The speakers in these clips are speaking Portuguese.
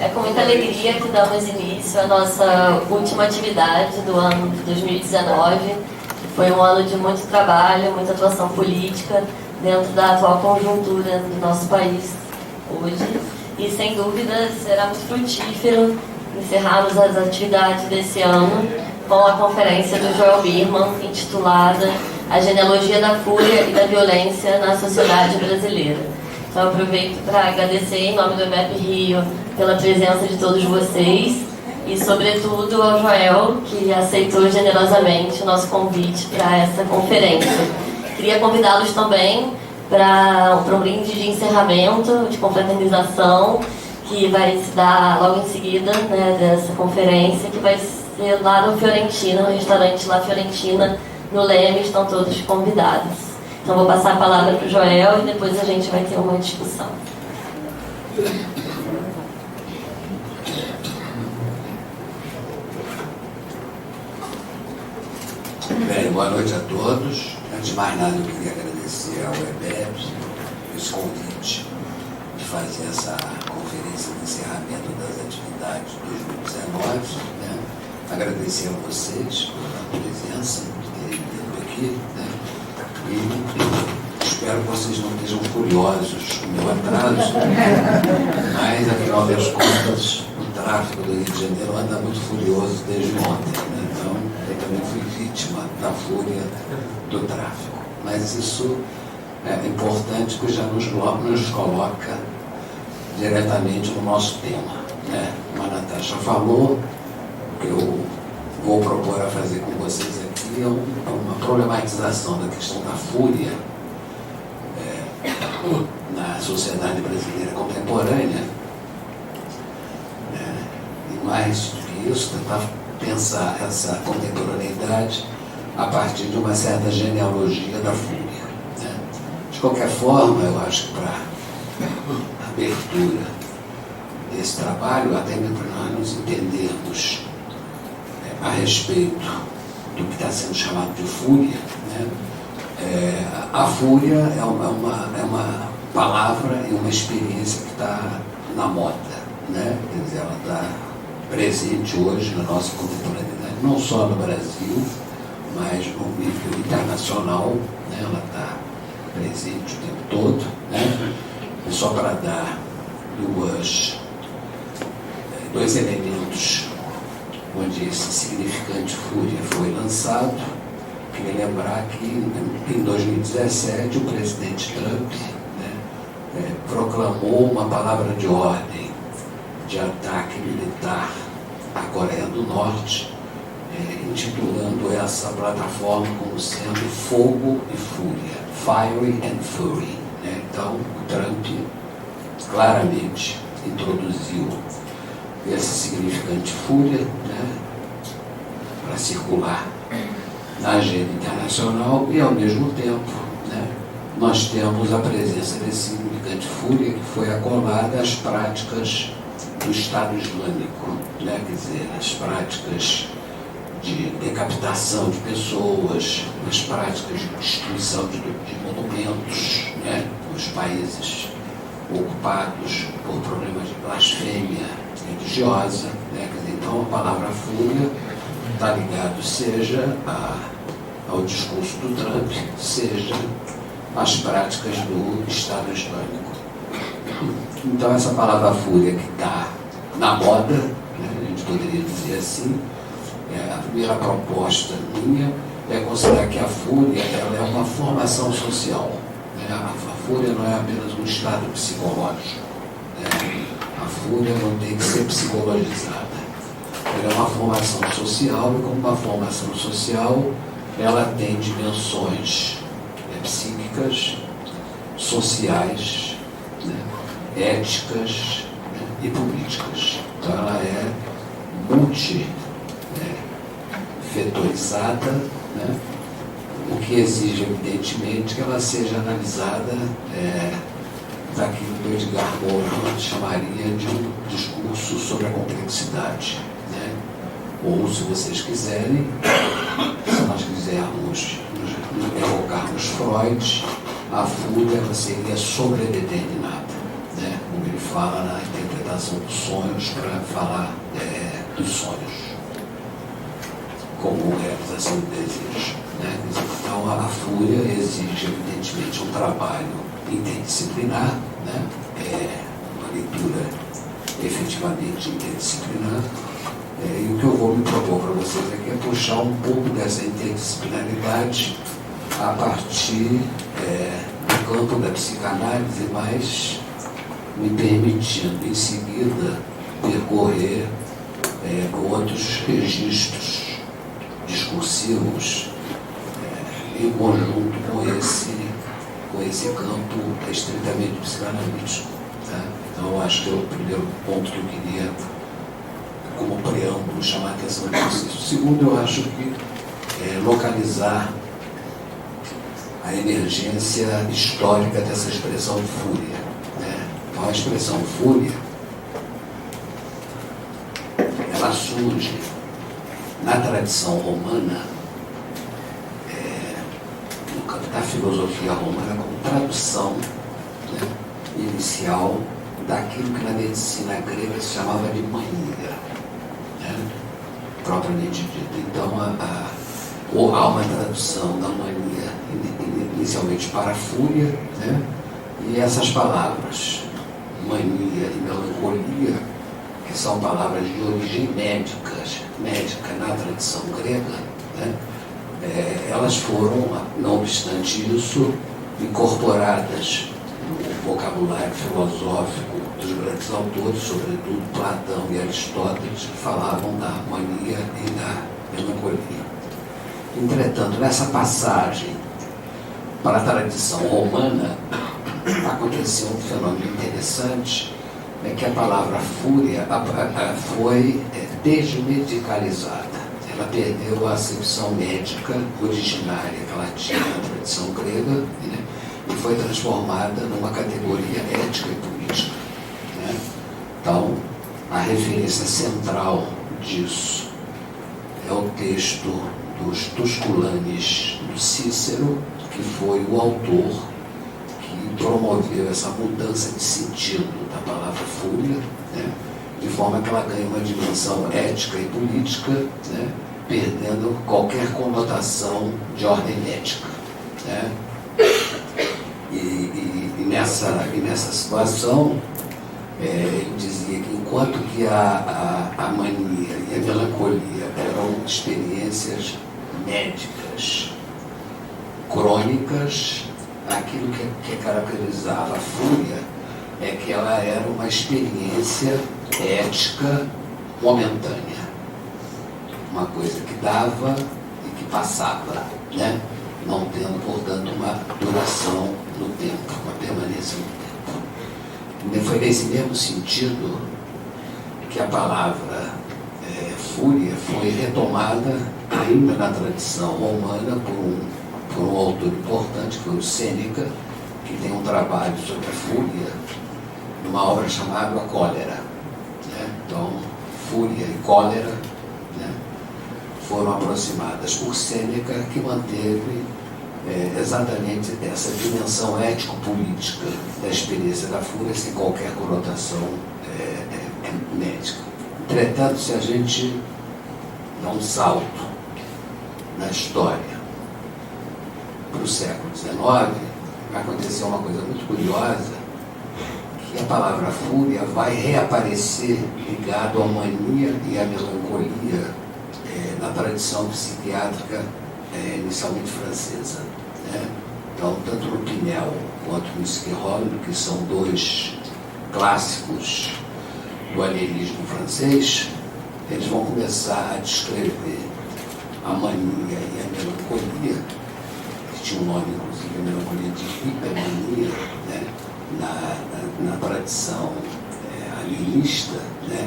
É com muita alegria que damos início à nossa última atividade do ano de 2019, que foi um ano de muito trabalho, muita atuação política dentro da atual conjuntura do nosso país hoje. E, sem dúvida, será muito frutífero encerrarmos as atividades desse ano com a conferência do Joel Birman, intitulada A Genealogia da Fúria e da Violência na Sociedade Brasileira. Então, eu aproveito para agradecer, em nome do EMEP Rio, pela presença de todos vocês e, sobretudo, ao Joel, que aceitou generosamente o nosso convite para essa conferência. Queria convidá-los também para um brinde de encerramento, de confraternização, que vai se dar logo em seguida, né, dessa conferência, que vai ser lá no Fiorentina, no restaurante La Fiorentina, no Leme. Estão todos convidados. Então, vou passar a palavra para o Joel e depois a gente vai ter uma discussão. Bem, boa noite a todos. Antes de mais nada, eu queria agradecer ao EBEP esse convite de fazer essa conferência de encerramento das atividades de 2019. Né? Agradecer a vocês pela presença, por terem vindo aqui. Né? E espero que vocês não estejam curiosos com o meu atraso, mas, afinal das contas, o tráfego do Rio de Janeiro anda muito furioso desde ontem. Né? Então, eu também fui vítima da fúria do tráfego. Mas isso é importante, porque já nos coloca diretamente no nosso tema. Né? Como a Natasha falou, o que eu vou propor a fazer com vocês aqui é uma problematização da questão da fúria na sociedade brasileira contemporânea. E mais do que isso, tentar pensar essa contemporaneidade a partir de uma certa genealogia da fúria. Né? De qualquer forma, eu acho que para a abertura desse trabalho, até mesmo para nós nos entendermos a respeito do que está sendo chamado de fúria, né? A fúria é uma palavra e uma experiência que está na moda. Né? Quer dizer, ela está presente hoje na nossa contemporaneidade, não só no Brasil, mas no nível internacional. Né? Ela está presente o tempo todo. Né? E só para dar dois elementos onde esse significante fúria foi lançado, queria lembrar que em 2017 o presidente Trump, né, proclamou uma palavra de ordem de ataque militar à Coreia do Norte, intitulando essa plataforma como sendo Fogo e Fúria, Fiery and Fury. Né? Então, o Trump claramente introduziu esse significante fúria, né, para circular na agenda internacional e, ao mesmo tempo, né, nós temos a presença desse significante fúria que foi acolada às práticas do Estado Islâmico, né, quer dizer, as práticas de decapitação de pessoas, as práticas de destruição de monumentos, né, nos países ocupados por problemas de blasfêmia religiosa. Né? Então, a palavra fúria está ligado seja ao discurso do Trump, seja às práticas do Estado Islâmico. Então, essa palavra fúria que está na moda, né, a gente poderia dizer assim, a primeira proposta minha é considerar que a fúria ela é uma formação social. Né? A fúria não é apenas um estado psicológico. Né? A fúria não tem que ser psicologizada. Ela é uma formação social e, como uma formação social, ela tem dimensões psíquicas, sociais, né, éticas, né, e políticas. Então ela é multifetorizada, né, o que exige, evidentemente, que ela seja analisada daquilo que o Edgar Morin chamaria de um discurso sobre a complexidade. Né? Ou, se vocês quiserem, se nós quisermos nos evocarmos Freud, a fúria seria sobredeterminada, né? Como ele fala na interpretação representação dos sonhos para falar dos sonhos como realização de desejos. Né? Então, a fúria exige, evidentemente, um trabalho interdisciplinar, né? Uma leitura efetivamente interdisciplinar. E o que eu vou me propor para vocês aqui é puxar um pouco dessa interdisciplinaridade a partir do campo da psicanálise, mas me permitindo, em seguida, percorrer outros registros discursivos em conjunto com esse campo estritamente psicanalítico. Tá? Então, eu acho que é o primeiro ponto que eu queria, como preâmbulo, chamar a atenção de vocês. O segundo, eu acho que localizar a emergência histórica dessa expressão fúria. Né? Então, a expressão fúria, ela surge na tradição romana, no campo da filosofia romana, como tradução, né, inicial daquilo que na medicina grega se chamava de mania, né, propriamente dito. Então, há uma tradução da mania inicialmente para a fúria, né, e essas palavras, mania e melancolia, que são palavras de origem médica na tradição grega, né, elas foram, não obstante isso, incorporadas no vocabulário filosófico dos grandes autores, sobretudo Platão e Aristóteles, que falavam da mania e da melancolia. Entretanto, nessa passagem para a tradição romana, aconteceu um fenômeno interessante, que a palavra fúria foi desmedicalizada. Ela perdeu a acepção médica originária que ela tinha na tradição grega, né, e foi transformada numa categoria ética e política. Né? Então, a referência central disso é o texto dos Tusculanes do Cícero, que foi o autor que promoveu essa mudança de sentido da palavra fúria, né, de forma que ela ganha uma dimensão ética e política, né, perdendo qualquer conotação de ordem ética. Né. E nessa situação, ele dizia que enquanto que a mania e a melancolia eram experiências médicas, crônicas, aquilo que caracterizava a fúria é que ela era uma experiência ética momentânea. Uma coisa que dava e que passava, né? Não tendo, portanto, uma duração no tempo, uma permanência no tempo. E foi nesse mesmo sentido que a palavra fúria foi retomada ainda na tradição romana por um autor importante, que foi o Sêneca, que tem um trabalho sobre a fúria, numa obra chamada A Cólera. Né? Então, fúria e cólera, né, foram aproximadas por Sêneca, que manteve exatamente essa dimensão ético-política da experiência da fúria, sem qualquer conotação médica. Entretanto, se a gente dá um salto na história para o século XIX, aconteceu uma coisa muito curiosa, que a palavra fúria vai reaparecer ligado à mania e à melancolia na tradição psiquiátrica inicialmente francesa. Né? Então, tanto no Pinel quanto no Esquirol, que são dois clássicos do alienismo francês, eles vão começar a descrever a mania e a melancolia, que tinha um nome, inclusive, a melancolia de hipermania, né? na tradição alienista, né?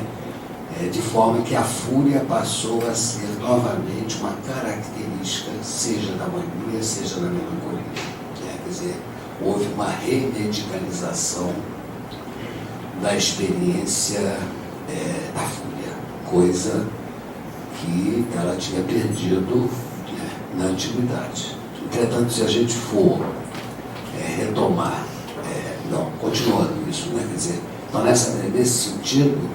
De forma que a fúria passou a ser novamente uma característica, seja da mania, seja da melancolia. Né? Quer dizer, houve uma remedicalização da experiência da fúria, coisa que ela tinha perdido, né, na antiguidade. Entretanto, se a gente for retomar, continuando isso, né, quer dizer, Então, nesse sentido,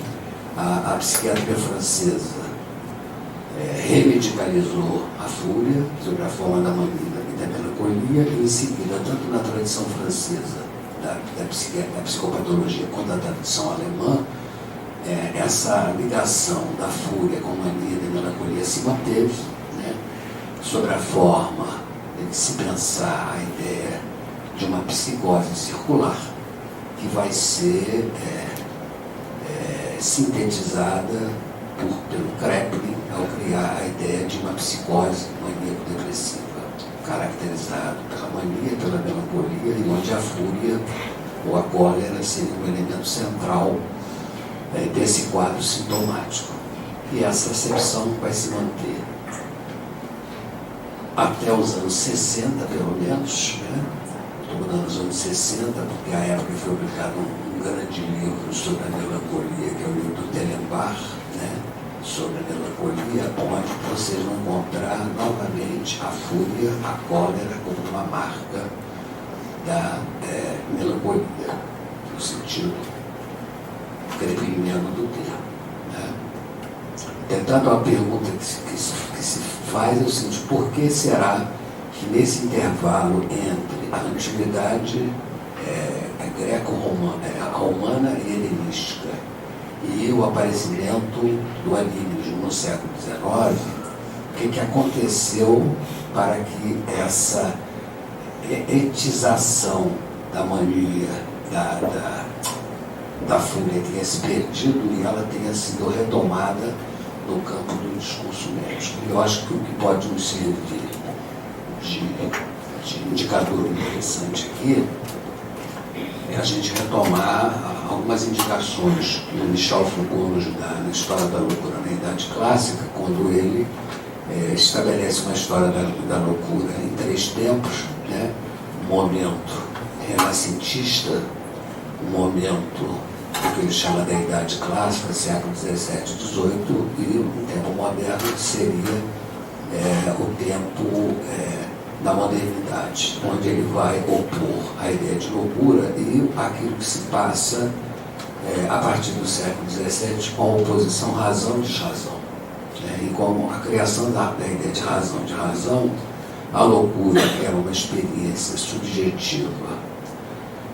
a psiquiatria francesa remedicalizou a fúria sob a forma da mania e da melancolia, e em seguida, tanto na tradição francesa da psicopatologia quanto da tradição alemã, essa ligação da fúria com a mania e da melancolia se manteve, né, sobre a forma de se pensar a ideia de uma psicose circular que vai ser sintetizada pelo Kraepelin ao criar a ideia de uma psicose maníaco-depressiva, caracterizada pela mania, pela melancolia, e onde a fúria ou a cólera seria um elemento central desse quadro sintomático. E essa acepção vai se manter até os anos 60, pelo menos, né? Estou mudando os anos 60, porque a época foi publicado um grande livro sobre a melancolia, que é o livro do Tellenbach, né? Sobre a melancolia, onde vocês vão encontrar novamente a fúria, a cólera, como uma marca da melancolia, no sentido crepiniano do termo, né? Portanto, a pergunta que se faz é o seguinte: por que será que nesse intervalo entre a antiguidade greco-romana e helenística e o aparecimento do animismo no século XIX, o que aconteceu para que essa etização da mania, da fúria tenha se perdido e ela tenha sido retomada no campo do discurso médico? Eu acho que o que pode nos servir de indicador interessante aqui é a gente retomar algumas indicações do Michel Foucault na História da Loucura na Idade Clássica, quando ele estabelece uma história da loucura em 3 tempos, né? Um momento renascentista, um momento que ele chama da Idade Clássica, século XVII e XVIII, e o tempo moderno, que seria o tempo da modernidade, onde ele vai opor a ideia de loucura e aquilo que se passa a partir do século XVII com a oposição razão-desrazão. E como a criação da ideia de razão, a loucura, que era uma experiência subjetiva,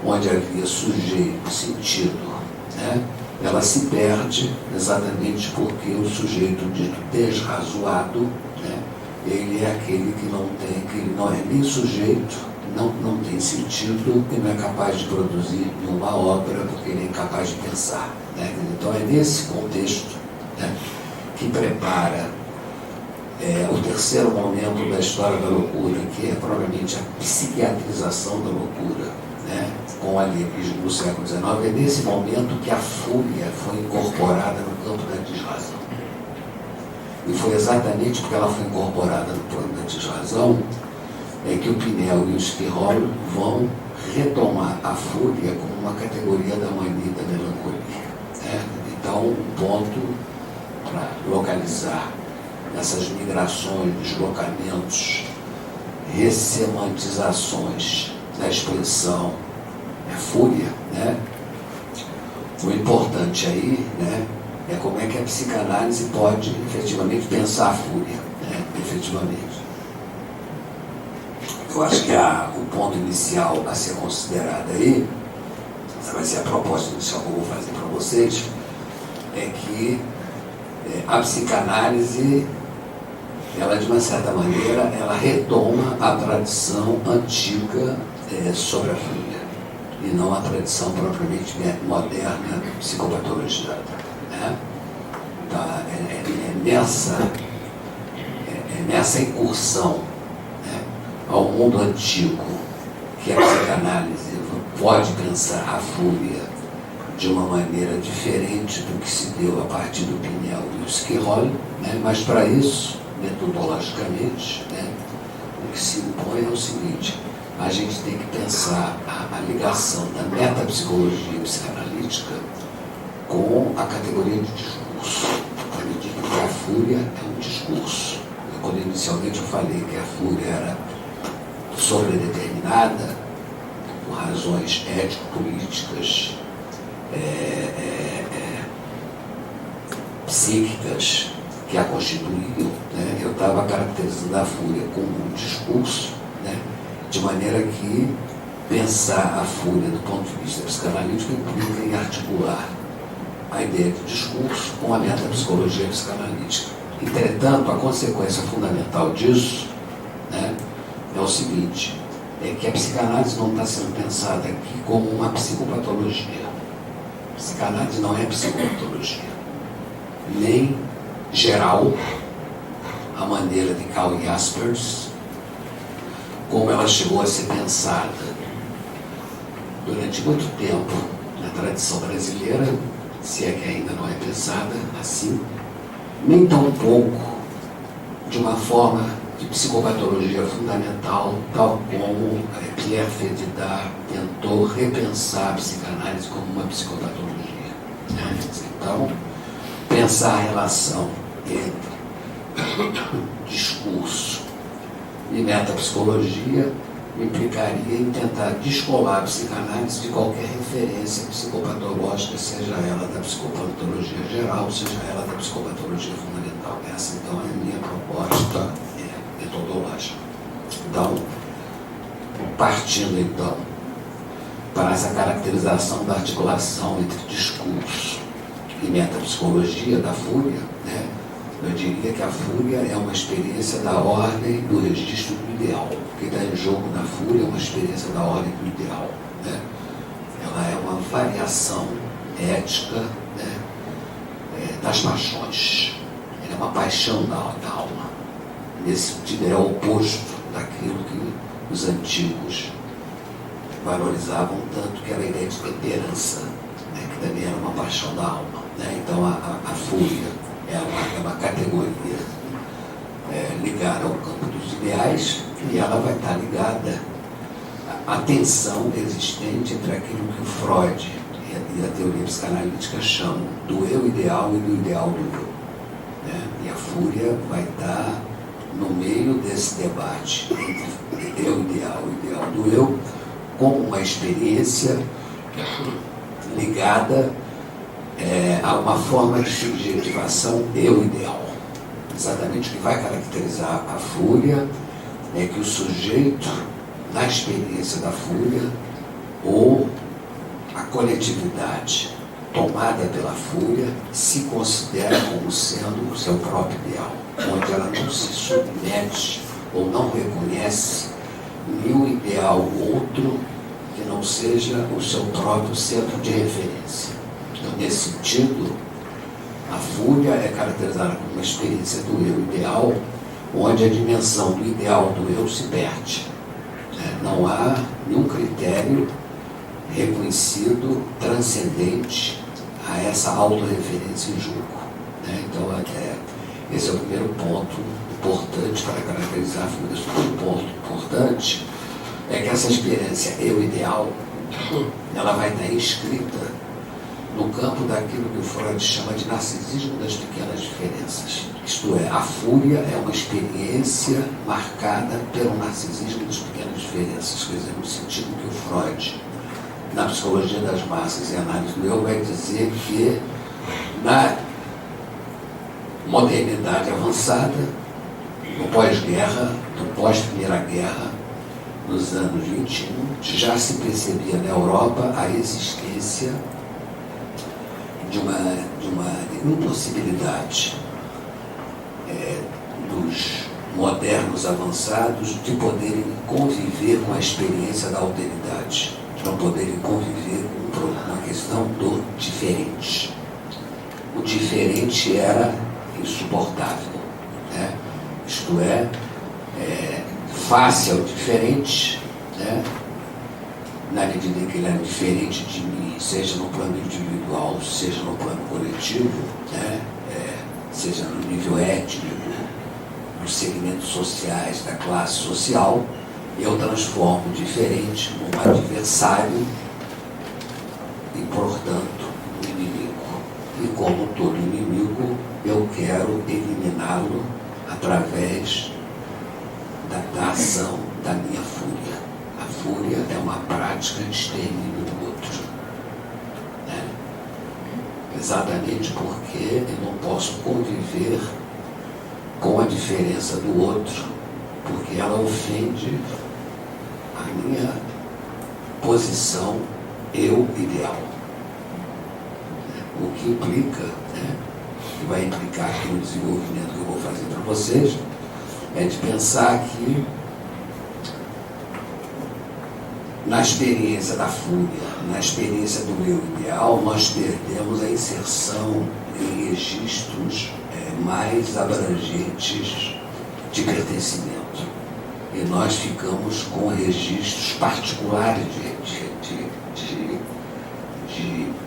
onde havia sujeito e sentido, né? Ela se perde exatamente porque o sujeito dito desrazoado, né? Ele é aquele que ele não é nem sujeito, não tem sentido e não é capaz de produzir nenhuma obra porque ele é incapaz de pensar, né? Então é nesse contexto, né, que prepara o terceiro momento da história da loucura, que é provavelmente a psiquiatrização da loucura, né, com o alienismo no século XIX. É nesse momento que a fúria foi incorporada no campo da desrazão. E foi exatamente porque ela foi incorporada no plano da desrazão que o Pinel e o Schirol vão retomar a fúria como uma categoria da mania e da melancolia, né? Então, um ponto para localizar essas migrações, deslocamentos, ressemantizações da expressão fúria, né? O importante aí, né, é como é que a psicanálise pode efetivamente pensar a fúria, né, efetivamente. Eu acho que o ponto inicial a ser considerado aí, essa vai ser a proposta inicial que eu vou fazer para vocês, é que a psicanálise, ela de uma certa maneira, ela retoma a tradição antiga sobre a fúria, e não a tradição propriamente moderna psicopatologizada, né? Então, nessa incursão, né, ao mundo antigo que a psicanálise pode pensar a fúria de uma maneira diferente do que se deu a partir do Pinel e do Schirol, né? Mas para isso, metodologicamente, né, o que se impõe é o seguinte: a gente tem que pensar a ligação da metapsicologia psicanalítica com a categoria de discurso, à medida que a fúria é um discurso. Quando inicialmente eu falei que a fúria era sobredeterminada por razões ético-políticas psíquicas que a constituíam, né? Eu estava caracterizando a fúria como um discurso, né? De maneira que pensar a fúria do ponto de vista psicanalítico implica em articular a ideia de discurso com a metapsicologia psicanalítica. Entretanto, a consequência fundamental disso, né, é o seguinte, é que a psicanálise não está sendo pensada aqui como uma psicopatologia. Psicanálise não é psicopatologia, nem geral, a maneira de Karl Jaspers, como ela chegou a ser pensada durante muito tempo na tradição brasileira, se é que ainda não é pensada assim, nem tão pouco de uma forma de psicopatologia fundamental, tal como Pierre Fedidar tentou repensar a psicanálise como uma psicopatologia. Então, pensar a relação entre discurso e metapsicologia implicaria em tentar descolar a psicanálise de qualquer referência psicopatológica, seja ela da psicopatologia geral, seja ela da psicopatologia fundamental. Essa, então, é a minha proposta metodológica. Então, partindo, então, para essa caracterização da articulação entre discurso e metapsicologia da fúria, né, eu diria que a fúria é uma experiência da ordem do registro do ideal. O que está em jogo na fúria é uma experiência da ordem do ideal. Né? Ela é uma variação ética, né, das paixões. Ela é uma paixão da alma. Nesse sentido, é o oposto daquilo que os antigos valorizavam tanto, que era a ideia de temperança, né, que também era uma paixão da alma. Né? Então, a fúria é uma categoria ligada ao campo dos ideais, e ela vai estar ligada à tensão existente entre aquilo que o Freud e a teoria psicanalítica chamam do eu ideal e do ideal do eu. Né? E a fúria vai estar no meio desse debate entre eu ideal e ideal do eu, como uma experiência ligada a uma forma de subjetivação eu ideal. Exatamente o que vai caracterizar a fúria é que o sujeito, na experiência da fúria, ou a coletividade tomada pela fúria, se considera como sendo o seu próprio ideal, onde ela não se submete ou não reconhece nenhum ideal outro que não seja o seu próprio centro de referência. Então, nesse sentido, a fúria é caracterizada como uma experiência do eu ideal, onde a dimensão do ideal do eu se perde. Não há nenhum critério reconhecido, transcendente a essa autorreferência em jogo. Então, esse é o primeiro ponto importante para caracterizar a fúria. O segundo ponto importante é que essa experiência eu ideal, ela vai estar inscrita no campo daquilo que o Freud chama de narcisismo das pequenas diferenças. Isto é, a fúria é uma experiência marcada pelo narcisismo das pequenas diferenças, quer dizer, no sentido que o Freud, na psicologia das massas e análise do eu, vai dizer que na modernidade avançada, no pós-guerra, no pós-Primeira Guerra, nos anos 21, já se percebia na Europa a existência de uma impossibilidade dos modernos avançados de poderem conviver com a experiência da alteridade, de não poderem conviver com uma questão do diferente. O diferente era insuportável, né? Isto é, face ao diferente, né? Na medida em que ele era diferente de mim, seja no plano individual, seja no plano coletivo, né? Seja no nível étnico, nos segmentos sociais da classe social, eu transformo o diferente num adversário e, portanto, um inimigo. E como todo inimigo, eu quero eliminá-lo através da ação da minha fúria. A fúria é uma prática de extermínio do outro. exatamente porque eu não posso conviver com a diferença do outro, porque ela ofende a minha posição eu ideal. O que implica, que vai implicar aqui no desenvolvimento que eu vou fazer para vocês, é de pensar que na experiência da fúria, na experiência do eu ideal, nós perdemos a inserção em registros mais abrangentes de pertencimento. E nós ficamos com registros particulares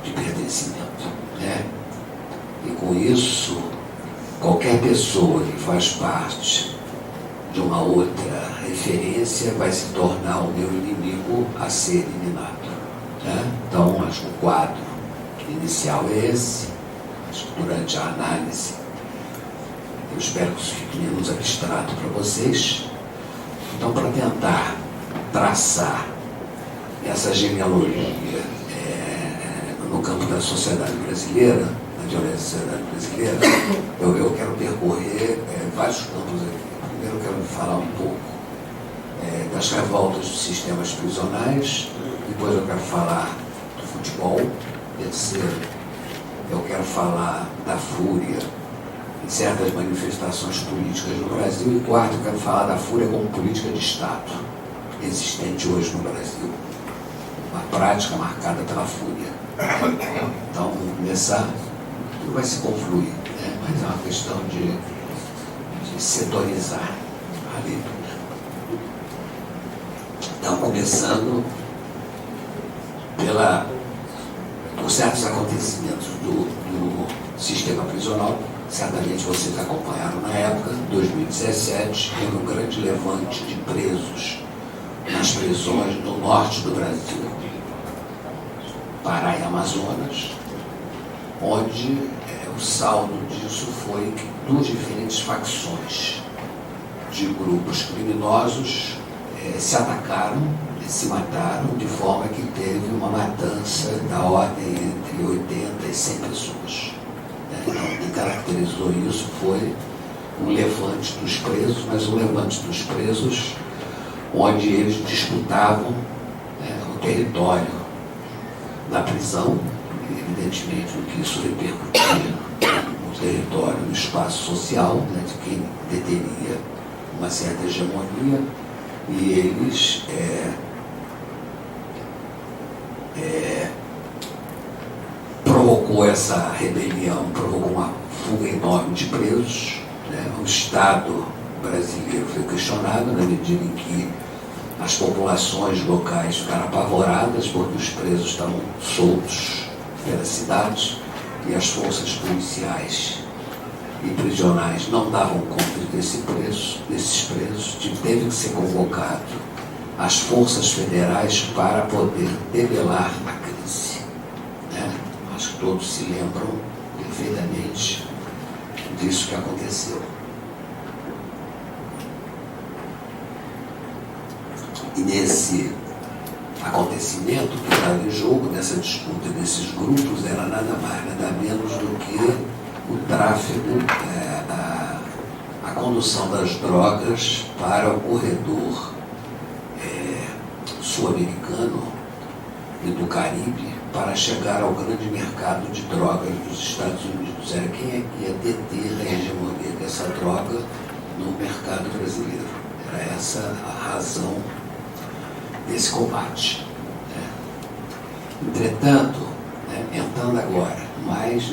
de pertencimento. E com isso, qualquer pessoa que faz parte de uma outra referência vai se tornar o meu inimigo a ser eliminado. Então, acho que o quadro inicial é esse. Acho que durante a análise, eu espero que isso fique menos abstrato para vocês. Então, para tentar traçar essa genealogia no campo da sociedade brasileira, da violência da sociedade brasileira, eu quero percorrer vários campos aqui. Primeiro eu quero falar um pouco das revoltas dos sistemas prisionais, depois eu quero falar do futebol, terceiro eu quero falar da fúria em certas manifestações políticas no Brasil, e quarto eu quero falar da fúria como política de Estado existente hoje no Brasil, uma prática marcada pela fúria. Então vamos começar, tudo vai se confluir, mas é uma questão de setorizar a leitura. Então, começando por certos acontecimentos do sistema prisional, certamente vocês acompanharam na época, 2017, houve um grande levante de presos nas prisões do norte do Brasil, Pará e Amazonas, onde o saldo disso foi que duas diferentes facções de grupos criminosos se atacaram, se mataram, de forma que teve uma matança da ordem entre 80 e 100 pessoas. Então, o que caracterizou isso foi um levante dos presos, mas um levante dos presos onde eles disputavam o território da prisão, evidentemente o que isso repercutia no território, no espaço social, de quem deteria uma certa hegemonia, e eles provocou essa rebelião, provocou uma fuga enorme de presos. O Estado brasileiro foi questionado na medida em que as populações locais ficaram apavoradas porque os presos estavam soltos pelas cidades e as forças policiais e prisionais não davam conta desses presos. Teve que ser convocado as forças federais para poder debelar a crise. Acho que todos se lembram perfeitamente disso que aconteceu. E nesse acontecimento que estava em jogo, nessa disputa desses grupos, era nada mais, nada menos do que o tráfico, a condução das drogas para o corredor sul-americano e do Caribe para chegar ao grande mercado de drogas dos Estados Unidos. Era quem é que ia deter a hegemonia dessa droga no mercado brasileiro. Era essa a razão desse combate. Entretanto, entrando agora mais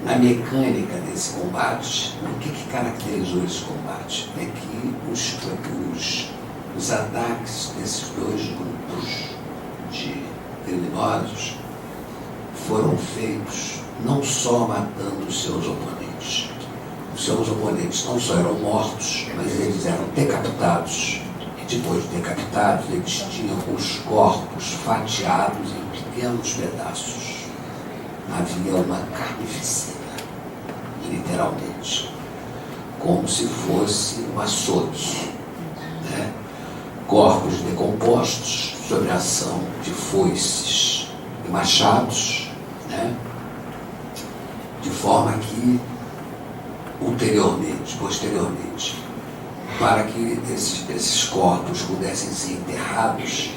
na mecânica desse combate, o que caracterizou esse combate? É que os ataques desses dois grupos de criminosos foram feitos não só matando os seus oponentes. Os seus oponentes não só eram mortos, mas eles eram decapitados. E depois de decapitados, eles tinham os corpos fatiados em pequenos pedaços. Havia uma carnificina, literalmente, como se fosse um açougue. Corpos decompostos sob a ação de foices e machados, forma que, posteriormente, para que esses corpos pudessem ser enterrados,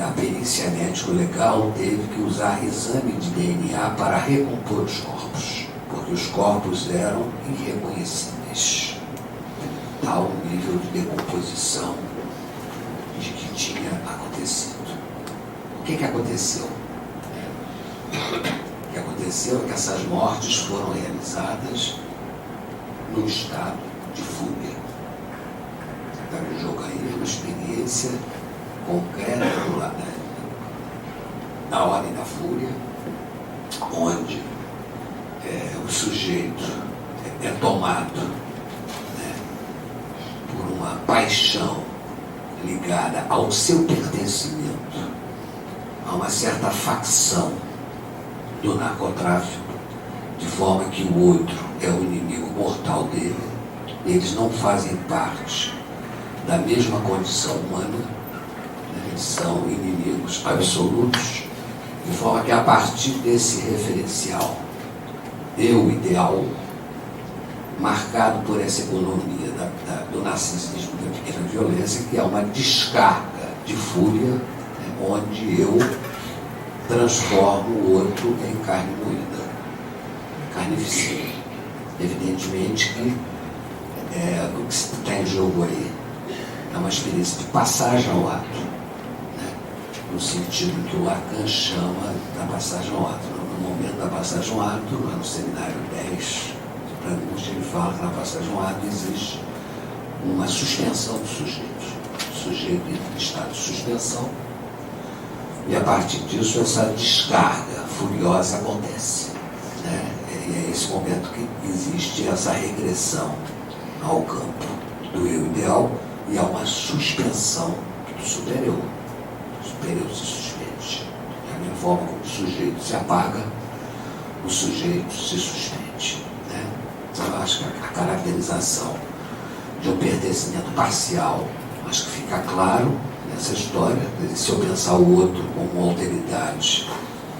a perícia médico-legal teve que usar exame de DNA para recompor os corpos, porque os corpos eram irreconhecíveis. Tal nível de decomposição de que tinha acontecido. O que aconteceu? O que aconteceu é que essas mortes foram realizadas num estado de fúria. Para o jogo aí, uma experiência concreta do lado da hora e da fúria, onde o sujeito é tomado, né, por uma paixão ligada ao seu pertencimento a uma certa facção do narcotráfico, de forma que o outro é o inimigo mortal dele. Eles não fazem parte da mesma condição humana, né? Eles são inimigos absolutos, de forma que a partir desse referencial, eu ideal, marcado por essa economia do narcisismo, da pequena violência, que é uma descarga de fúria, né, onde eu transformo o outro em carne moída, carnificina. Evidentemente que o que está em jogo aí é uma experiência de passagem ao ato, né, no sentido que o Lacan chama da passagem ao ato. No momento da passagem ao ato, lá no seminário 10, para Angústia, ele fala que na passagem ao ato existe uma suspensão do sujeito. O sujeito entra em estado de suspensão, e a partir disso essa descarga furiosa acontece, né? E é esse momento que existe essa regressão ao campo do eu ideal e há uma suspensão do superior. O superior se suspende. É a minha forma como o sujeito se apaga, o sujeito se suspende, né? Então eu acho que a caracterização de um pertencimento parcial, acho que fica claro nessa história. Se eu pensar o outro como uma alteridade,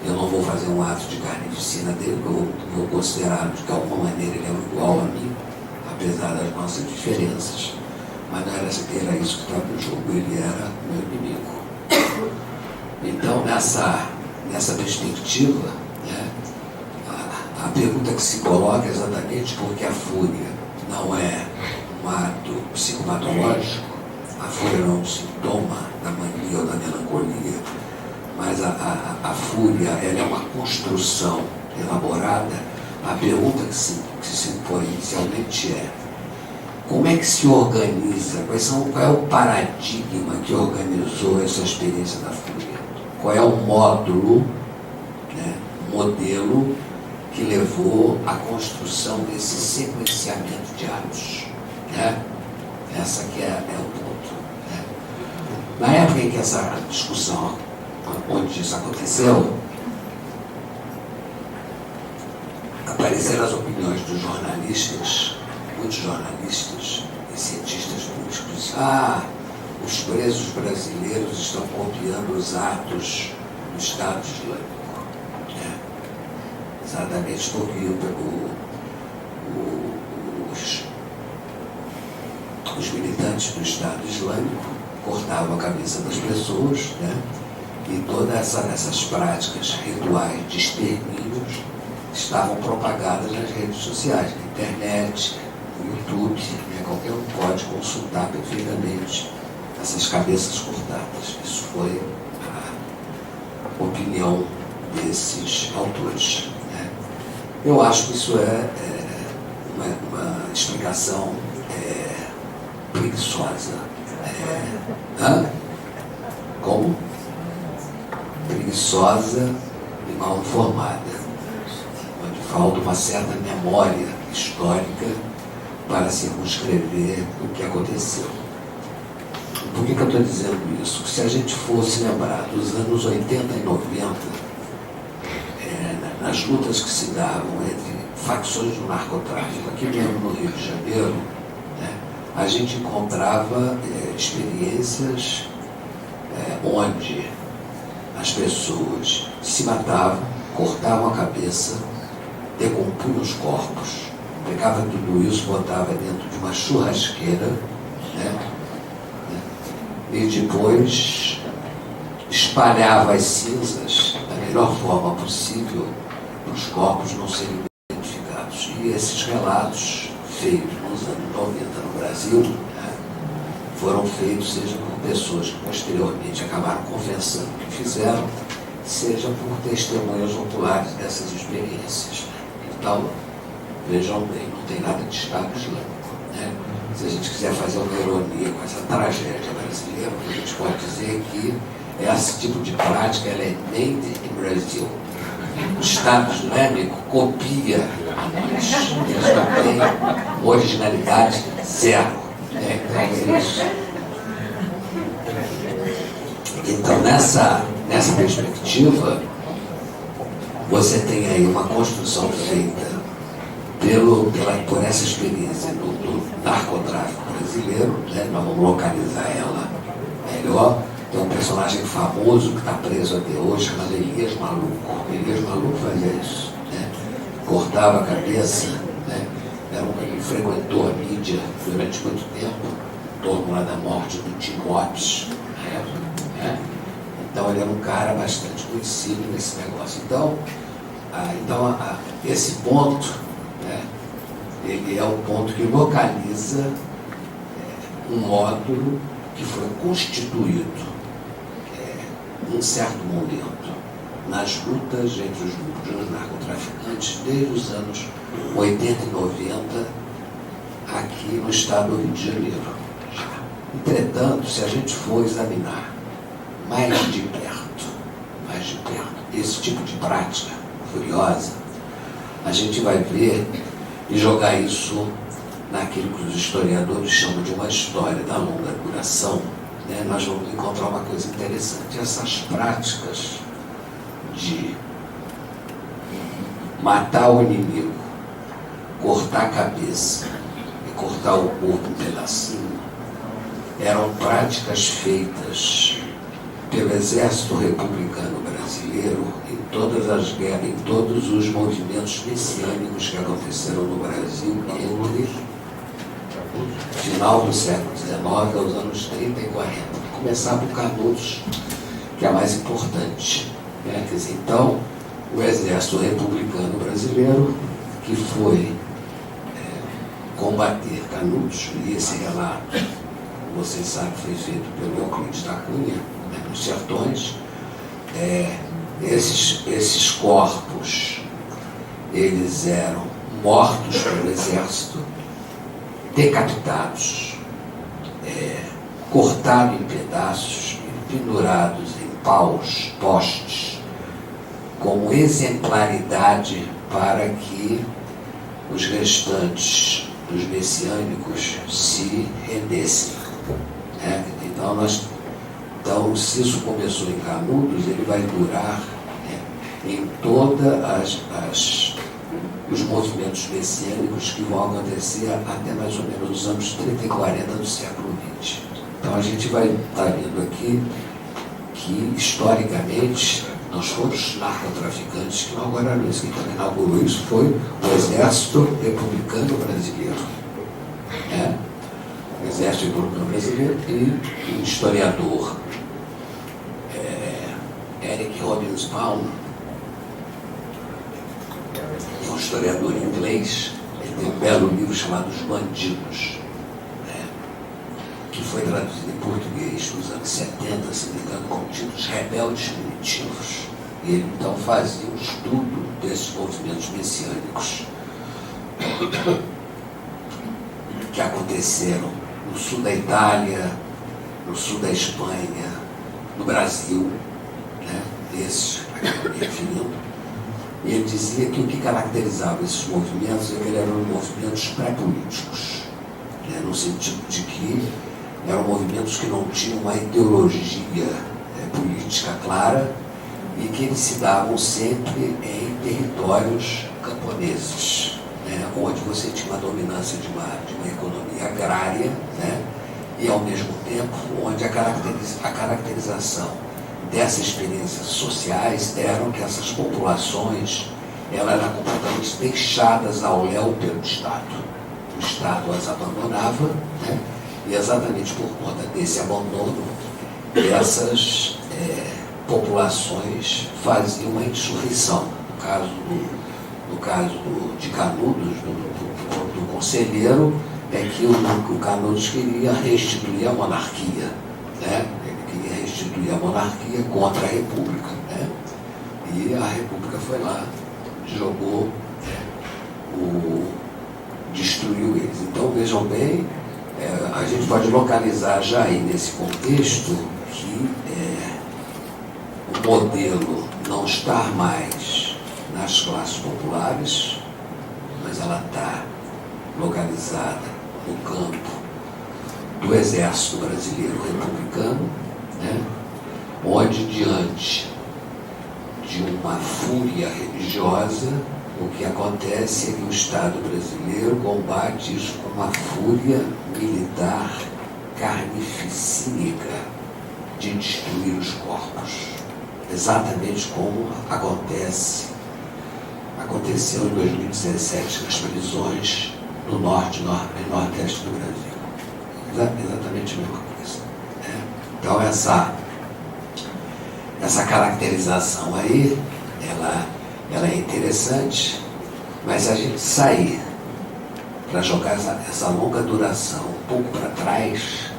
eu não vou fazer um ato de carnificina dele, eu vou considerar de que de alguma maneira ele é igual a mim, apesar das nossas diferenças. Mas não era isso que estava no jogo, ele era meu inimigo. Então, nessa perspectiva, né, a pergunta que se coloca é exatamente porque a fúria não é um ato psicopatológico, a fúria não é um sintoma da mania ou da melancolia, mas a fúria ela é uma construção elaborada. A pergunta que se impõe inicialmente é: como é que se organiza? Qual é o paradigma que organizou essa experiência da fúria? Qual é o módulo, né, modelo que levou à construção desse sequenciamento de atos, né? Essa que é o ponto, né? Na época em que essa discussão, onde isso aconteceu, apareceram as opiniões dos jornalistas, muitos jornalistas e cientistas políticos. Os presos brasileiros estão copiando os atos do Estado Islâmico. Exatamente porque os militantes do Estado Islâmico cortavam a cabeça das pessoas, né? E todas essas práticas rituais de extermínios estavam propagadas nas redes sociais, na internet, no YouTube, né? Qualquer um pode consultar perfeitamente essas cabeças cortadas. Isso foi a opinião desses autores, né? Eu acho que isso é uma explicação preguiçosa. Como? Preguiçosa e mal informada, onde falta uma certa memória histórica para circunscrever o que aconteceu. Por que eu estou dizendo isso? Se a gente fosse lembrar dos anos 80 e 90, nas lutas que se davam entre facções do narcotráfico, aqui mesmo no Rio de Janeiro, né, a gente encontrava experiências onde as pessoas se matavam, cortavam a cabeça, decompunha os corpos, pegava tudo isso, botava dentro de uma churrasqueira, né? E depois espalhava as cinzas da melhor forma possível para os corpos não serem identificados. E esses relatos feitos nos anos 90 no Brasil, né, foram feitos seja por pessoas que posteriormente acabaram confessando o que fizeram, seja por testemunhas oculares dessas experiências. Então, vejam bem, não tem nada de Estado Islâmico, né? Se a gente quiser fazer uma ironia com essa tragédia brasileira, a gente pode dizer que esse tipo de prática ela é made in Brazil. O Estado Islâmico copia, eles não têm originalidade zero. Né? Então, eles... então nessa perspectiva, você tem aí uma construção feita por essa experiência do narcotráfico brasileiro, né? Nós vamos localizar ela melhor. Tem um personagem famoso que está preso até hoje, chamado Elias Maluco. Elias Maluco fazia isso, né? Cortava a cabeça, né? Ele frequentou a mídia durante muito tempo, em torno lá da morte do Tim Watts, né? Então ele era um cara bastante conhecido nesse negócio. Então, esse ponto, né, ele é o ponto que localiza um módulo que foi constituído em certo momento nas lutas entre os grupos de narcotraficantes desde os anos 80 e 90 aqui no estado do Rio de Janeiro. Entretanto, se a gente for examinar mais de perto, esse tipo de prática furiosa, a gente vai ver e jogar isso naquilo que os historiadores chamam de uma história da longa duração, né? Nós vamos encontrar uma coisa interessante. Essas práticas de matar o inimigo, cortar a cabeça e cortar o corpo um pedacinho, eram práticas feitas pelo Exército Republicano Brasileiro em todas as guerras, em todos os movimentos messiânicos que aconteceram no Brasil entre o final do século XIX aos anos 30 e 40. Começar por Canudos, que é a mais importante, né? Quer dizer, então, o Exército Republicano Brasileiro, que foi combater Canudos, e esse relato, vocês sabem, foi feito pelo Euclides da Cunha, né, nos sertões. Esses corpos, eles eram mortos pelo exército, decapitados, cortados em pedaços, pendurados em paus, postes, como exemplaridade para que os restantes dos messiânicos se rendessem. Né? Então, se isso começou em Canudos, ele vai durar, né, em todos os movimentos messiânicos que vão acontecer até mais ou menos os anos 30 e 40 do século XX. Então, a gente vai estar vendo aqui que, historicamente, nós fomos narcotraficantes que inauguraram isso. Quem inaugurou isso foi o Exército Republicano Brasileiro. Né? O Exército Republicano Brasileiro e o historiador Eric Hobsbawm, que é um historiador inglês. Ele tem um belo livro chamado Os Bandidos, né, que foi traduzido em português nos anos 70, se não me engano, com o título Rebeldes Primitivos. E ele então fazia um estudo desses movimentos messiânicos que aconteceram no sul da Itália, no sul da Espanha, no Brasil, né, esses aqui me referindo. E ele dizia que o que caracterizava esses movimentos é que eram movimentos pré-políticos, né, no sentido de que eram movimentos que não tinham uma ideologia política clara e que eles se davam sempre em territórios camponeses, né, onde você tinha uma dominância de uma economia agrária, né, e ao mesmo tempo onde a caracterização dessas experiências sociais eram que essas populações elas eram completamente simplesmente deixadas ao léu pelo Estado. O Estado as abandonava, né? E exatamente por conta desse abandono, essas populações faziam uma insurreição. No caso de Canudos, do conselheiro, é que o Canudos queria restituir a monarquia, né? Ele queria restituir a monarquia contra a República, né? E a República foi lá, jogou, né? Destruiu eles. Então, vejam bem, a gente pode localizar já aí nesse contexto que o modelo não está mais nas classes populares, mas ela está localizada no campo do Exército Brasileiro Republicano, né? Onde, diante de uma fúria religiosa, o que acontece é que o Estado brasileiro combate isso com uma fúria militar carnificínica de destruir os corpos. Exatamente como aconteceu em 2017 nas prisões no norte e nordeste do Brasil. Exatamente a mesma coisa, né? Então essa caracterização aí, ela é interessante, mas a gente sair para jogar essa longa duração um pouco para trás,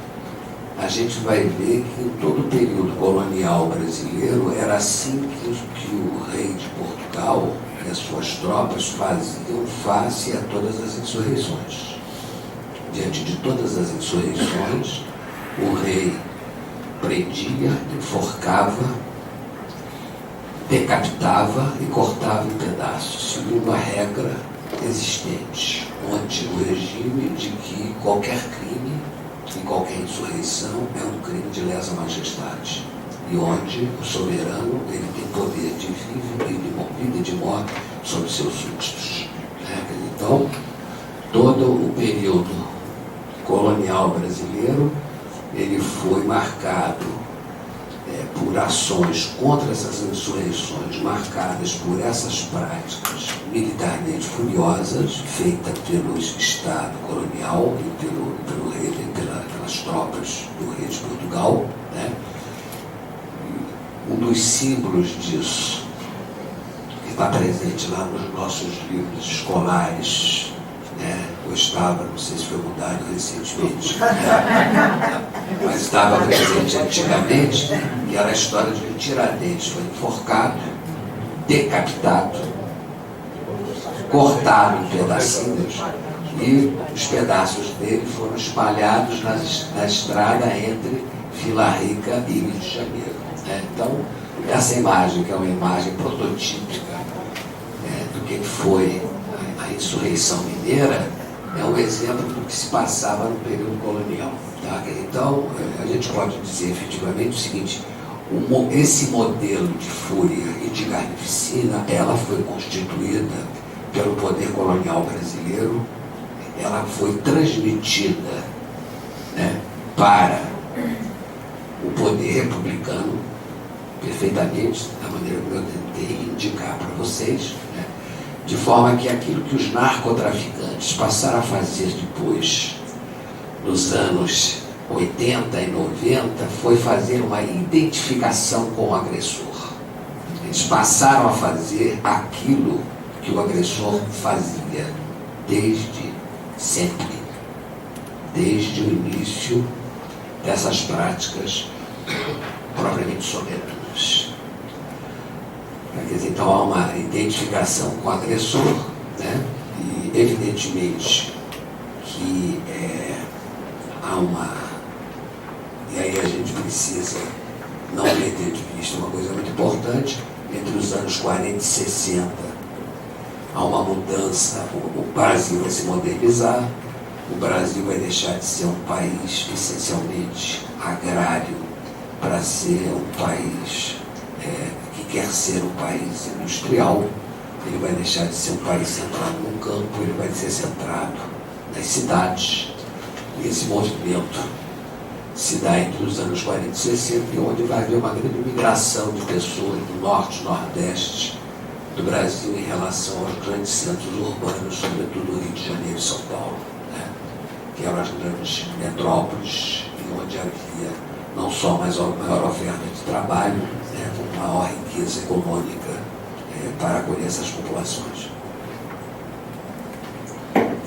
a gente vai ver que em todo o período colonial brasileiro era assim que o rei de Portugal e as suas tropas faziam face a todas as insurreições. Diante de todas as insurreições, o rei prendia, enforcava, decapitava e cortava em pedaços, segundo a regra existente no antigo regime de que qualquer crime e qualquer insurreição é um crime de lesa majestade, e onde o soberano ele tem poder de vida e de morte sobre seus súditos, né? Então, todo o período colonial brasileiro ele foi marcado por ações contra essas insurreições, marcadas por essas práticas militarmente furiosas, feitas pelo Estado colonial e pelo rei, pelas tropas do rei de Portugal, né? Um dos símbolos disso, que está presente lá nos nossos livros escolares, né? Eu estava, não sei se foi mudado recentemente, né? Mas estava presente antigamente, que era a história de que Tiradentes foi enforcado, decapitado, cortado em pedacinhos, e os pedaços dele foram espalhados na estrada entre Vila Rica e Rio de Janeiro, né? Então, essa imagem, que é uma imagem prototípica, né, do que foi a insurreição mineira, é um exemplo do que se passava no período colonial, tá? Então, a gente pode dizer efetivamente o seguinte: esse modelo de fúria e de carnificina, ela foi constituída pelo poder colonial brasileiro, ela foi transmitida, né, para o poder republicano, perfeitamente, da maneira como eu tentei indicar para vocês, né, de forma que aquilo que os narcotraficantes passaram a fazer depois, nos anos 80 e 90, foi fazer uma identificação com o agressor. Eles passaram a fazer aquilo que o agressor fazia desde sempre, desde o início dessas práticas propriamente soberanas. Quer dizer, então há uma identificação com o agressor, né? E evidentemente que há uma... E aí a gente precisa não perder de vista uma coisa muito importante: entre os anos 40 e 60 há uma mudança, o Brasil vai se modernizar, o Brasil vai deixar de ser um país essencialmente agrário para ser um país que quer ser um país industrial. Ele vai deixar de ser um país centrado no campo, ele vai ser centrado nas cidades. E esse movimento se dá entre os anos 40 e 60, onde vai haver uma grande migração de pessoas do norte, nordeste, do Brasil em relação aos grandes centros urbanos, sobretudo Rio de Janeiro e São Paulo, né? Que eram as grandes metrópoles, onde havia não só maior oferta de trabalho, né, como maior riqueza econômica para acolher essas populações.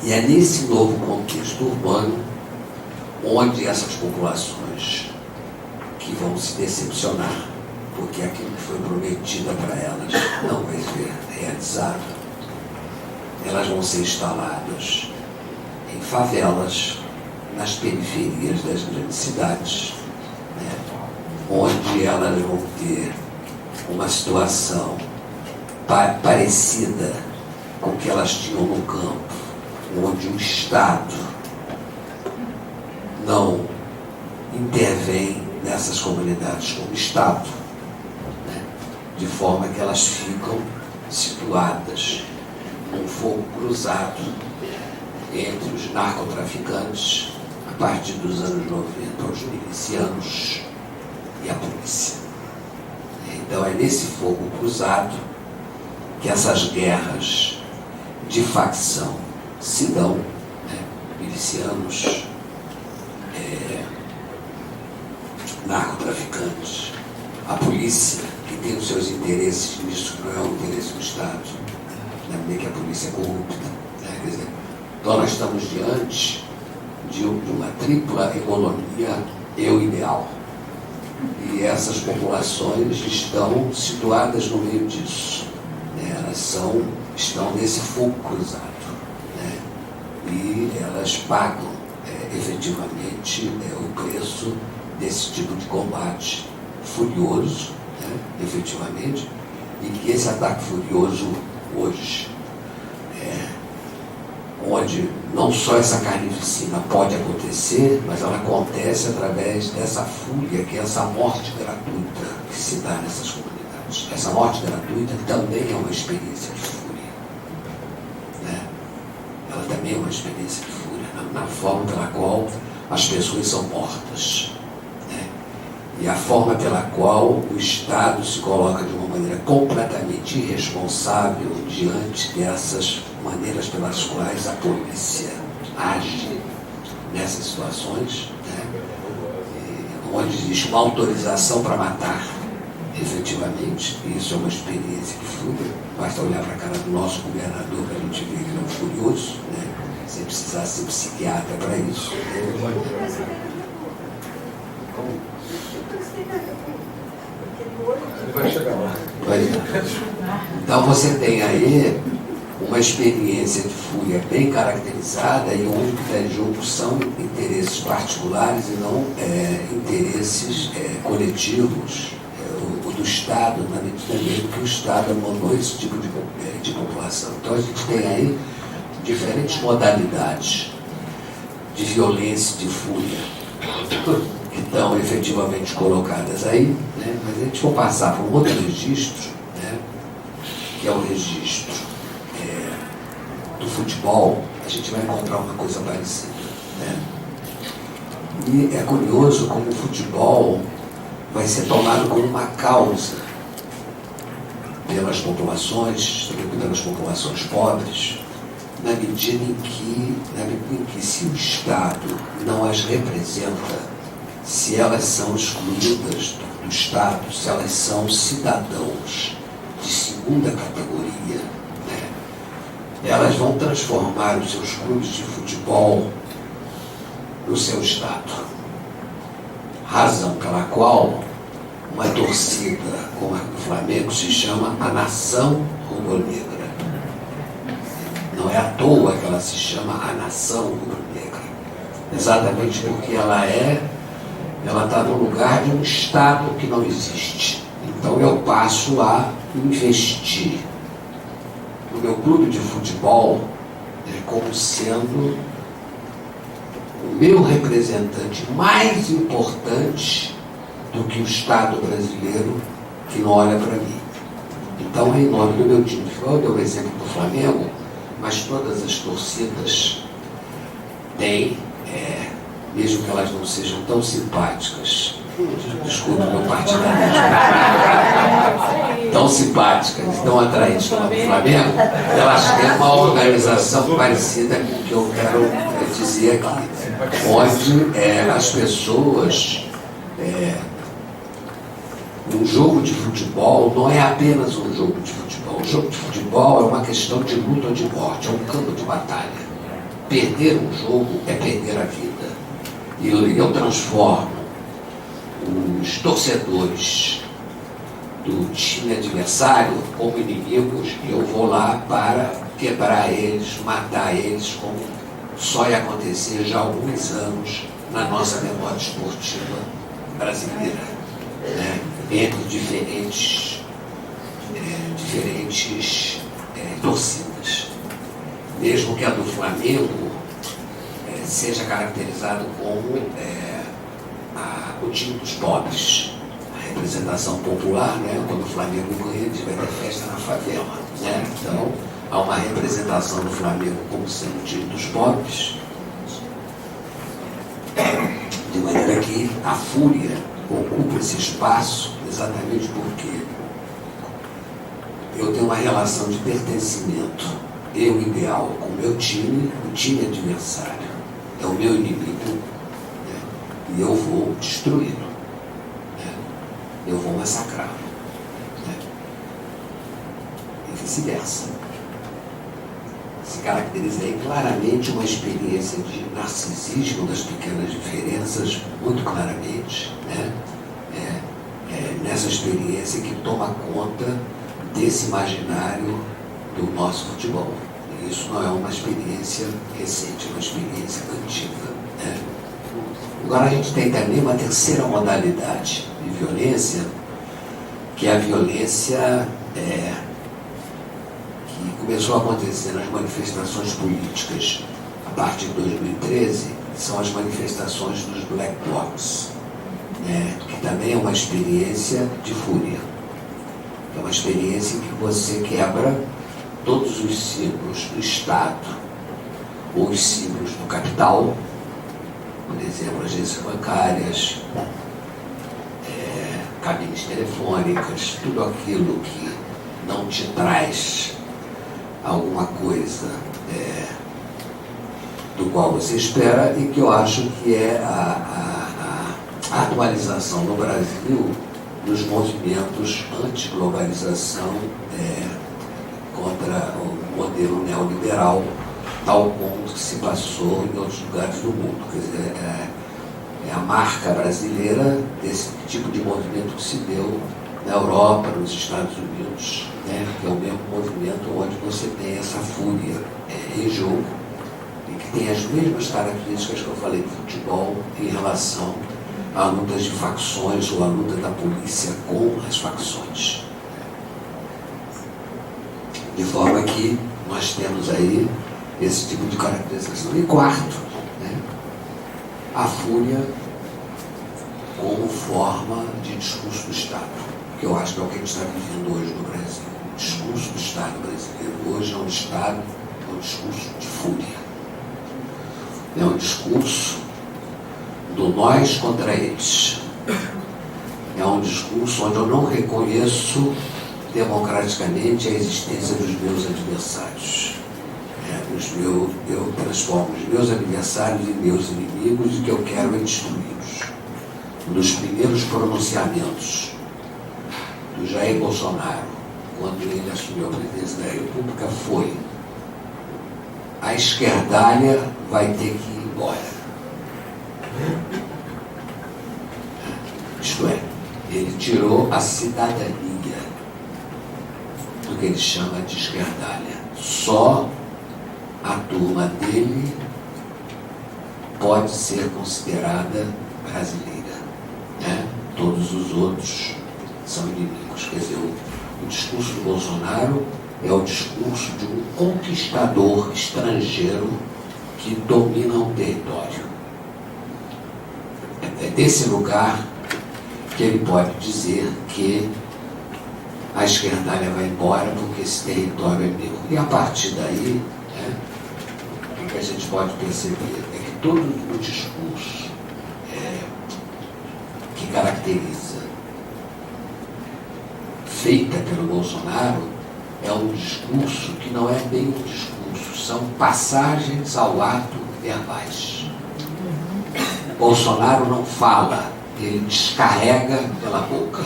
E é nesse novo contexto urbano onde essas populações que vão se decepcionar, porque aquilo que foi prometido para elas não vai ser realizado, elas vão ser instaladas em favelas, nas periferias das grandes cidades, né, onde elas vão ter uma situação parecida com o que elas tinham no campo, onde o Estado não intervém nessas comunidades como Estado, né, de forma que elas ficam situadas num fogo cruzado entre os narcotraficantes, a partir dos anos 90, os milicianos e a polícia. Então é nesse fogo cruzado que essas guerras de facção se dão, né? Milicianos, narcotraficantes, a polícia, que tem os seus interesses nisso, que não é o interesse do Estado, na medida que a polícia é corrupta, né? Quer dizer, então nós estamos diante de uma tripla economia eu-ideal. E essas populações estão situadas no meio disso, né? Elas estão nesse fogo cruzado, né? E elas pagam efetivamente o preço desse tipo de combate furioso, né? Efetivamente, e que esse ataque furioso hoje, onde não só essa carnificina pode acontecer, mas ela acontece através dessa fúria, que é essa morte gratuita que se dá nessas comunidades. Essa morte gratuita também é uma experiência de fúria, né? Ela também é uma experiência de fúria, na forma pela qual as pessoas são mortas, né? E a forma pela qual o Estado se coloca de uma maneira completamente irresponsável diante dessas maneiras pelas quais a polícia age nessas situações, né? Onde existe uma autorização para matar, efetivamente. Isso é uma experiência de fúria. Basta olhar para a cara do nosso governador para a gente ver que ele é um furioso, né? Sem precisar ser psiquiatra para isso, né? Vai chegar lá. Então você tem aí uma experiência de fúria bem caracterizada e onde o que está em jogo são interesses particulares e não interesses coletivos, o do Estado, na medida mesmo que o Estado mandou esse tipo de população. Então a gente tem aí diferentes modalidades de violência, de fúria, que estão efetivamente colocadas aí, né? Mas a gente for passar para um outro registro, né? Que é o registro do futebol, a gente vai encontrar uma coisa parecida, né? E é curioso como o futebol vai ser tomado como uma causa pelas populações, sobretudo pelas populações pobres, na medida em que se o Estado não as representa, se elas são excluídas do Estado, se elas são cidadãos de segunda categoria, né? Elas vão transformar os seus clubes de futebol no seu Estado. Razão pela qual uma torcida como a do Flamengo se chama a Nação Rubro-Negra. Não é à toa que ela se chama a Nação Rubro-Negra. Exatamente porque ela está no lugar de um Estado que não existe. Então eu passo a investir no meu clube de futebol como sendo o meu representante mais importante do que o Estado brasileiro que não olha para mim. Então, em nome do meu time de futebol, eu dou o exemplo do Flamengo, mas todas as torcidas têm, mesmo que elas não sejam tão simpáticas Desculpe meu partido. Tão simpáticas, tão atraentes como a do Flamengo, elas têm uma organização parecida com o que eu quero dizer aqui, onde as pessoas, um jogo de futebol não é apenas um jogo de futebol. O jogo de futebol é uma questão de luta ou de morte, é um campo de batalha. Perder um jogo é perder a vida. E eu transformo os torcedores do time adversário como inimigos e eu vou lá para quebrar eles, matar eles, como só ia acontecer já há alguns anos na nossa memória esportiva brasileira, né? Entre diferentes torcidas. Mesmo que a do Flamengo seja caracterizado como o time dos pobres, a representação popular, né? Quando o Flamengo ganha, eles vai ter festa na favela, né? Então, há uma representação do Flamengo como sendo o time dos pobres, de maneira que a fúria ocupa esse espaço exatamente porque eu tenho uma relação de pertencimento, eu ideal com o meu time, o time adversário é o meu inimigo, né? E eu vou destruí-lo, né? Eu vou massacrá-lo, né? E vice-versa. Se caracteriza aí claramente uma experiência de narcisismo das pequenas diferenças, muito claramente, né? Nessa experiência que toma conta desse imaginário do nosso futebol. E isso não é uma experiência recente, é uma experiência antiga, né? Agora a gente tem também uma terceira modalidade de violência, que é a violência que começou a acontecer nas manifestações políticas a partir de 2013, são as manifestações dos Black Blocs, né? Que também é uma experiência de fúria. É uma experiência em que você quebra todos os símbolos do Estado, ou os símbolos do capital, por exemplo, agências bancárias, cabines telefônicas, tudo aquilo que não te traz alguma coisa do qual você espera e que eu acho que é a atualização no Brasil dos movimentos anti-globalização contra o modelo neoliberal, tal como se passou em outros lugares do mundo. Quer dizer, é a marca brasileira desse tipo de movimento que se deu na Europa, nos Estados Unidos, né? Que é o mesmo movimento onde você tem essa fúria em jogo e que tem as mesmas características que eu falei do futebol em relação a lutas de facções ou a luta da polícia com as facções. De forma que nós temos aí esse tipo de caracterização. E quarto, né, a fúria como forma de discurso do Estado, que eu acho que é o que a gente está vivendo hoje no Brasil. O discurso do Estado brasileiro hoje é um Estado, é um discurso de fúria. É um discurso do nós contra eles. É um discurso onde eu não reconheço democraticamente a existência dos meus adversários. Eu transformo os meus adversários em meus inimigos e que eu quero é destruí-los. Um dos primeiros pronunciamentos do Jair Bolsonaro, quando ele assumiu a presidência da República, foi: a esquerdalha vai ter que ir embora. Isto é, ele tirou a cidadania do que ele chama de esquerdalha. Só a turma dele pode ser considerada brasileira, né? Todos os outros são inimigos. Quer dizer, o discurso do Bolsonaro é o discurso de um conquistador estrangeiro que domina um território. É desse lugar que ele pode dizer que a esquerdalha vai embora porque esse território é meu. E a partir daí, né, o que a gente pode perceber é que todo o discurso que caracteriza caracteriza, feita pelo Bolsonaro, é um discurso que não é bem um discurso, são passagens ao ato verbais. Bolsonaro não fala, ele descarrega pela boca.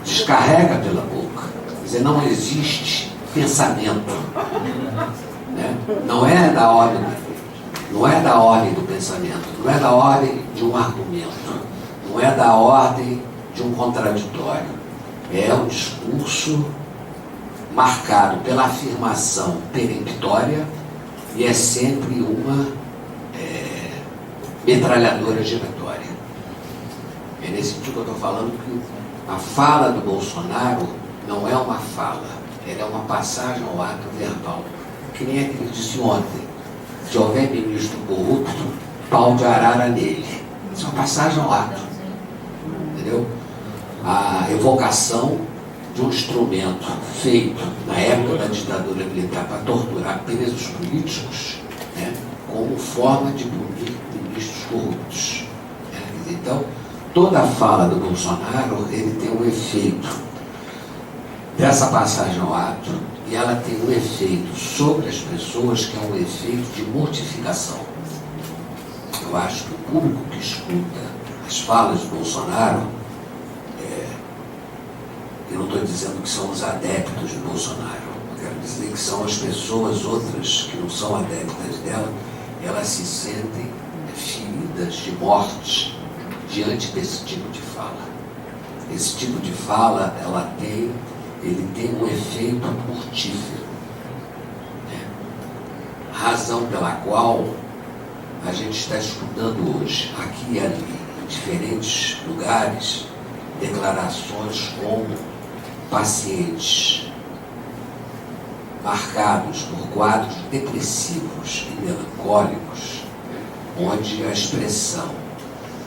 Descarrega pela boca. Quer dizer, não existe pensamento. Né? Não é da ordem do pensamento, não é da ordem de um argumento, não é da ordem de um contraditório. É um discurso marcado pela afirmação peremptória e é sempre uma metralhadora giratória. É nesse sentido que eu estou falando que a fala do Bolsonaro não é uma fala, ela é uma passagem ao ato verbal. Que nem aquele que disse ontem: se houver ministro corrupto, pau de arara nele. Isso é uma passagem ao ato. Entendeu? A evocação de um instrumento feito na época da ditadura militar para torturar presos políticos, né, como forma de punir ministros corruptos. Né? Então, toda a fala do Bolsonaro, ele tem um efeito dessa passagem ao ato, e ela tem um efeito sobre as pessoas que é um efeito de mortificação. Eu acho que o público que escuta as falas do Bolsonaro, eu não estou dizendo que são os adeptos de Bolsonaro, eu quero dizer que são as pessoas outras que não são adeptas dela, elas se sentem feridas de morte diante desse tipo de fala. Esse tipo de fala, ele tem um efeito mortífero. Né? Razão pela qual a gente está escutando hoje, aqui e ali, em diferentes lugares, declarações como pacientes marcados por quadros depressivos e melancólicos, onde a expressão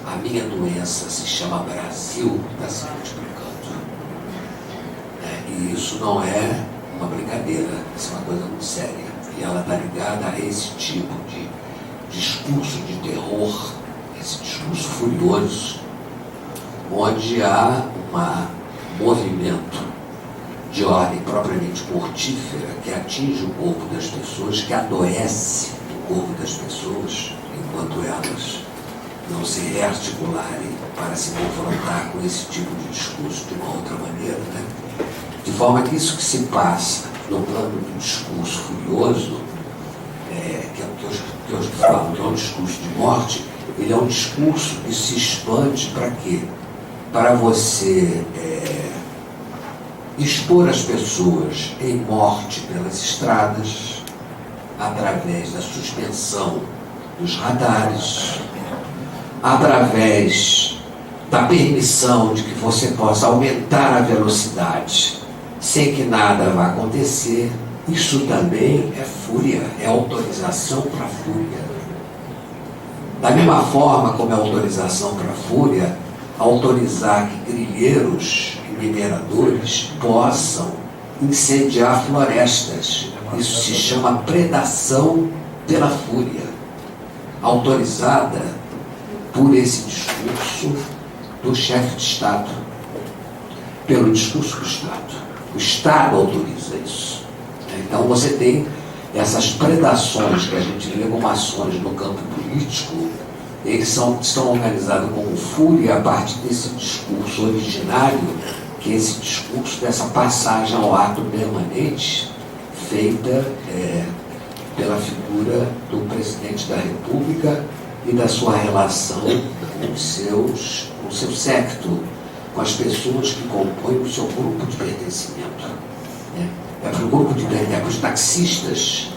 "a minha doença se chama Brasil" está se multiplicando. E isso não é uma brincadeira, isso é uma coisa muito séria. E ela está ligada a esse tipo de discurso de terror, esse discurso furioso, onde há um movimento de ordem propriamente mortífera que atinge o corpo das pessoas, que adoece o corpo das pessoas, enquanto elas não se rearticularem para se confrontar com esse tipo de discurso de uma outra maneira, né? De forma que isso que se passa no plano do discurso furioso, que é o que eu falo, que é um discurso de morte, ele é um discurso que se expande para quê? Para você expor as pessoas em morte pelas estradas, através da suspensão dos radares, através da permissão de que você possa aumentar a velocidade sem que nada vá acontecer. Isso também é fúria, é autorização para a fúria. Da mesma forma como é autorização para a fúria, autorizar que grileiros e mineradores possam incendiar florestas. Isso se chama predação pela fúria, autorizada por esse discurso do chefe de Estado, pelo discurso do Estado. O Estado autoriza isso. Então você tem essas predações que a gente vê como ações no campo político, eles estão organizados como fúria a partir desse discurso originário, que é esse discurso dessa passagem ao ato permanente feita pela figura do presidente da República e da sua relação com o seu séquito, com as pessoas que compõem o seu grupo de pertencimento. É para os taxistas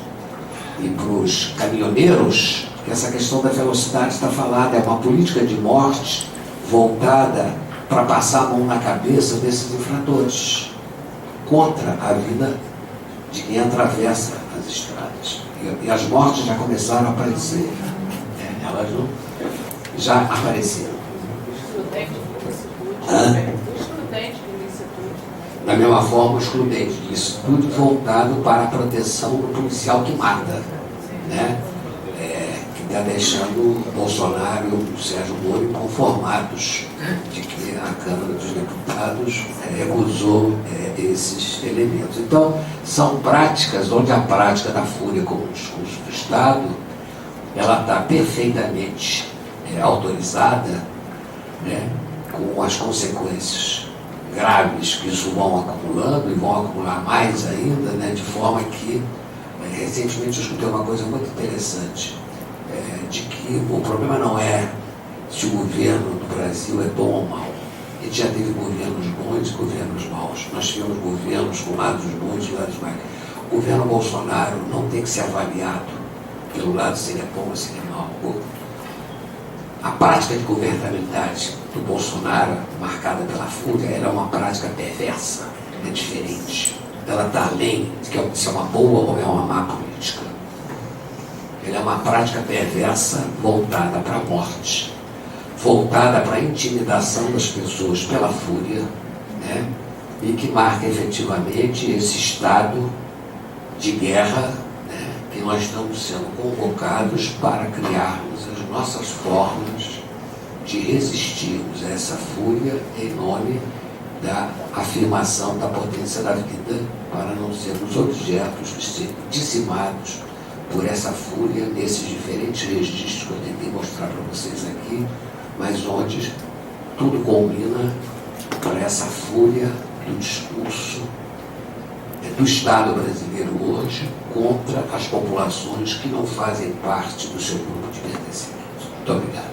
e para os caminhoneiros que essa questão da velocidade está falada. É uma política de morte voltada para passar a mão na cabeça desses infratores, contra a vida de quem atravessa as estradas. E as mortes já começaram a aparecer. Elas já apareceram. Da mesma forma, o excludente de licitude voltado para a proteção do policial que mata, né? Que está deixando o Bolsonaro e o Sérgio Moro conformados de que a Câmara dos Deputados recusou esses elementos. Então, são práticas onde a prática da fúria como discurso do Estado, ela está perfeitamente autorizada, né, com as consequências graves que isso vão acumulando e vão acumular mais ainda, né, de forma que, recentemente eu escutei uma coisa muito interessante, de que o problema não é se o governo do Brasil é bom ou mau. A gente já teve governos bons e governos maus. Nós tivemos governos com lados bons e lados maus. O governo Bolsonaro não tem que ser avaliado pelo lado se ele é bom ou se ele é mau. A prática de governabilidade do Bolsonaro, marcada pela fúria, ela é uma prática perversa, é diferente. Ela está além de se é uma boa ou é uma má política. Ela é uma prática perversa voltada para a morte, voltada para a intimidação das pessoas pela fúria, né? E que marca efetivamente esse estado de guerra, né, que nós estamos sendo convocados para criarmos as nossas formas de resistirmos a essa fúria em nome da afirmação da potência da vida, para não sermos objetos de ser dizimados por essa fúria nesses diferentes registros que eu tentei mostrar para vocês aqui, mas onde tudo combina para essa fúria do discurso do Estado brasileiro hoje contra as populações que não fazem parte do seu grupo de pertencimento. Muito obrigado.